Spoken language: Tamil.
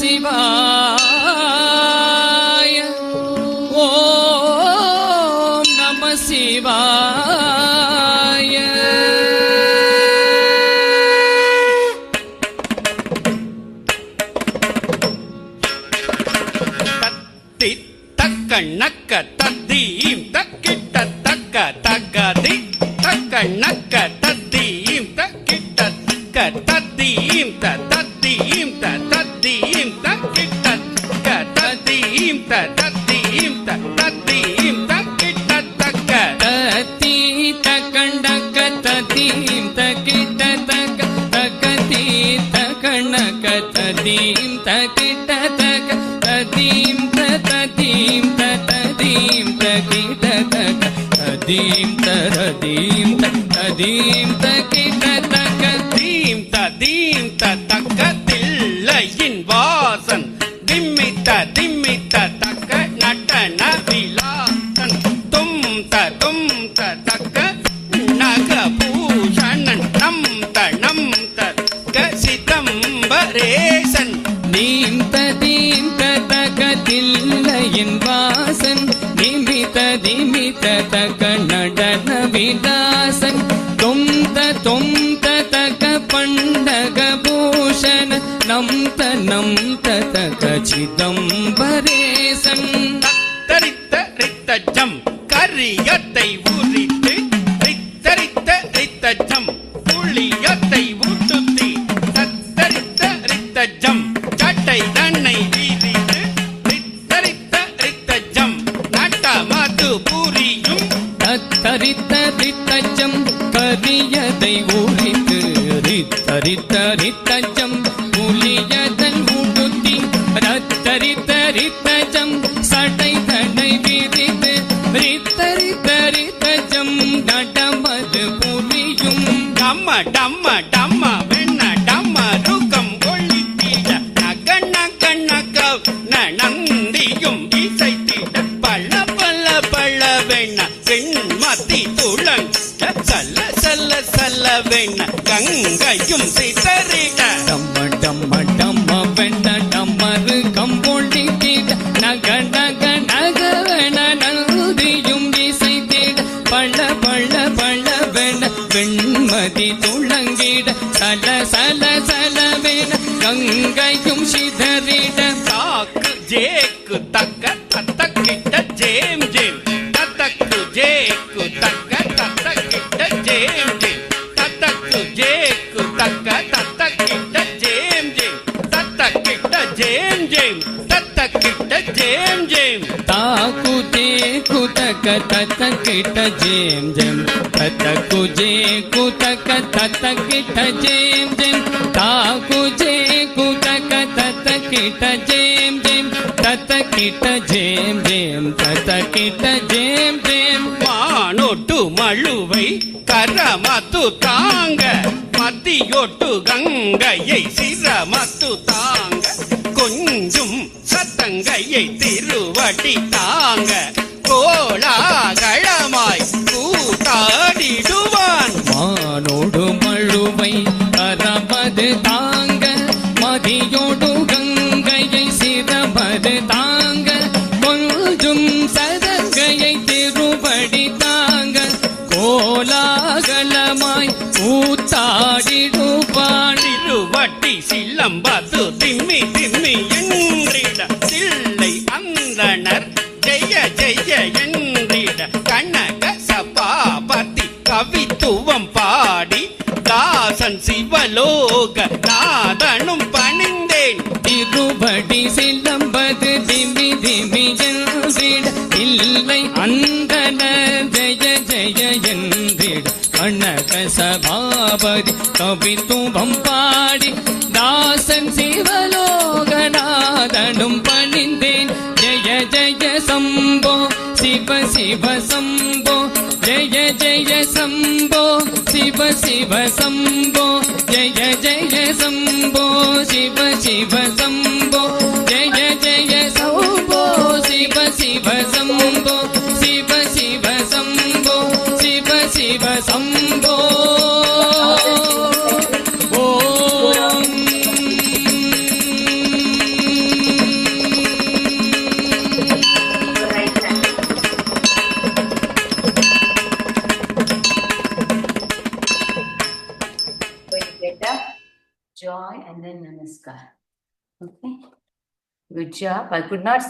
சிவாய ஓம் நம சிவாய. தத்தி தக்க நக்க தத்தீம் தக்கிட்ட தக்க தக்கதி தக்க நக்க தத்தீம் தக்கிட்ட தக்க தத்தீம் தத்தீம் தத்தீம் தக்கிட்ட தக்க தத்தீம் தத்தீம் தத்தீம் தக்கிட்ட தக்க தத்தி தக்கண்டக்க தத்தீம் தக்கிட்ட தக்க தக்கதி தக்கணக்க தத்தீம் தக்கிட்ட தக்க தத்தீம் தத்தீம் தத்தீம் தக்கிட்ட தக்க தத்தீம் தரதீம் தத்தீம் தக்கிட்ட தக்க தீம் ததீம் தக்க தில்லையின் வாசன் திம்மித்த தக்க நடன விலாசன் தும் தக்க நகபூஷணன் நம் தக்க சிதம்பரேசன் நீம் ததீம் தக்க தில்லையின் வாசன் நிமித்த தக்க நடன விலாசன் தொம் தக்க பண்டக பூஷண நம் தக்க சிதம்பரேசன். தரித்த ஜம் கரியத்தை உரித்து ரித்தரித்த ஜம் புளியத்தை ஊட்டுத்தி தரித்த ஜம் சட்டை தன்னை வீதித்து ரித்தரித்த ஜம் நட்டமது புரியும் தரித்த ஜம் கரியதை உரித்து ரித்தரித்த ஜம் புலியதன் ஊட்டுத்தி தரித்த ஜம் சட்டை தன்னை வீதித்து ரித்தரித்த ஜம் நடமது புரியும். டம்ம டம்ம டம்ம வெண்ண டம்ம ருக்கம் ஒளித்திட நக நக நக நந்தியும் இசைத்திட பல பல பல வெண்ண வெண்மதி துளங் சல்ல சல்ல சல்ல வெண்ண கங்கையும் சிதறிட டம்ம டம்ம டம்ம வெண்ண டம்மரு கம்பொழித்திட நக நக நக வெண்ண நந்தியும் இசைத்திட பல பல பல வெண்ண வெண்மதி துளங்கிட சல சல சல வெண்ண கங்கையும் சிதறிட தாக்கு ஜேக்கு தக்க தத்தக்கிட்ட ஜேம் ஜேம் தத்தக்கு ஜேக்கு தக்க தத்தக்கிட்ட ஜேம் ஜேம் தத்தக்கு ஜேக்கு தக்க தத்தக்கிட்ட ஜேம் ஜேம் தத்தக்கிட்ட ஜேம் ஜேம் தத்தக்கிட்ட ஜேம் ஜேம் தாக்கு ஜேக்கு தக்க தத்தக்கிட்ட ஜேம் ஜேம் தத்தக்கு ஜேக்கு தக்க தத்தக்கிட்ட ஜேம் ஜேம் தாக்கு ஜேக்கு தக்க தத்தக்கிட்ட ஜேம் ஜேம் தத்தக்கிட்ட ஜேம் ஜேம் தத்தக்கிட்ட ஜேம் ஜேம். வானொட்டு மழுவை கரமத்து தாங்க மத்தியொட்டு கங்கையை சிரமத்து தாங்க கொஞ்சம் சத்தங்கையை திருவடி தாங்க கோலாகலமாய் கூத்தாடிடுவான். வானோடு மழுவை கரமது தாங்க மதியோடு கங்கையை சிரமது தாங்க கொஞ்சம் சதங்கையை திருவடி தாங்க கோலாகலமாய் கூத்தாடிடுவான். திருவட்டி சிலம்பது திம்மி திம்மி என்றிட தில்லை அந்தனர் ஜெய ஜெய என்றிட கனக சபாபதி கவித்துவம் பாடி தாசன் சிவலோக நாதனும் பணிந்தேன். திருவடி சிலம்பது திமி திமி என்றிட இல்லை அந்தன ஜெய ஜெய என்றிட கனக சபாபதி கவித்துவம் பாடி தாசன் சிவலோகநாதனும் பணிந்தேன். ஜெய ஜெய சம்போ சிவ சிவ சம்போ ஜெய ஜெய சம்போ சிவ சிவ சம்போ ஜெய ஜெய சம்போ சிவ சிவ சம்போ ஜெய ஜெய சம்போ சிவ சிவ சம்போ சிவ சிவ சம்போ சிவ சிவ சம்போ. ஓம் get up, joy, and then namaskar. Okay. Good job. I could not